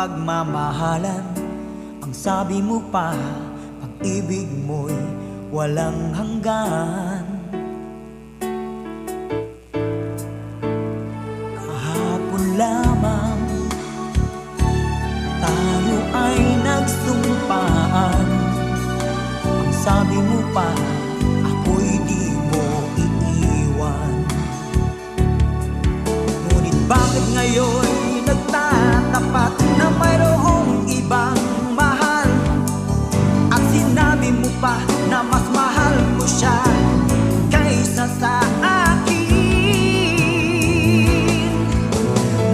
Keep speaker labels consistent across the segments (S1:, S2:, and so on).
S1: pagmamahalan. Ang sabi mo pa, pag-ibig mo'y walang hanggan. Kahapon lamang tayo ay nagsumpaan. Ang sabi mo pa, ako'y di mo iiwan. Ngunit bakit ngayon nagtatapat na mayroong ibang mahal? At sinabi mo pa na mas mahal mo siya kaysa sa akin.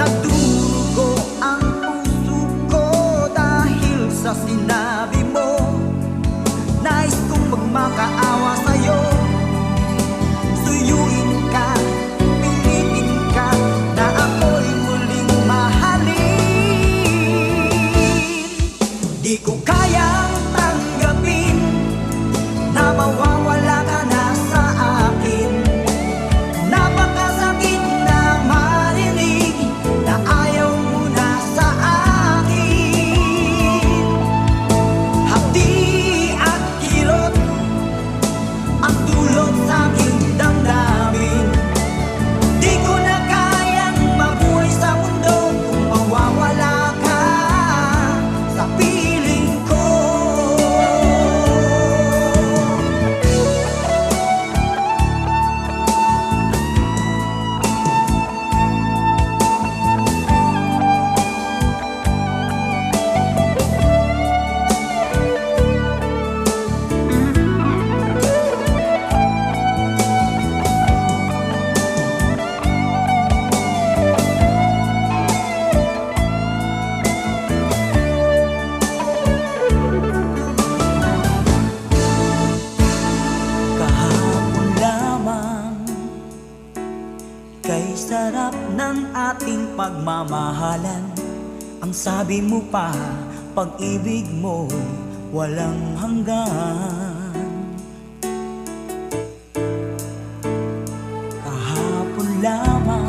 S1: Nagdurugo ang puso ko dahil sa sinabi mo. Nais kong magmakaawa sa'yo, suyuin ka, pilitin ka na ako'y muling mahalin. Di ko kayang tanggapin na mawawala ka na sa akin. Napakasakit na marinig na ayaw mo na sa akin. Hapdi at kilot ang dulot sa aking damdamin. Di ko na kayang mabuhay sa mundo kung mawawala ka sa piling ko. Kahapon lamang kay sarap ng ating pagmamahalan. Ang sabi mo pa, pag-ibig mo'y walang hanggan. Kahapon lamang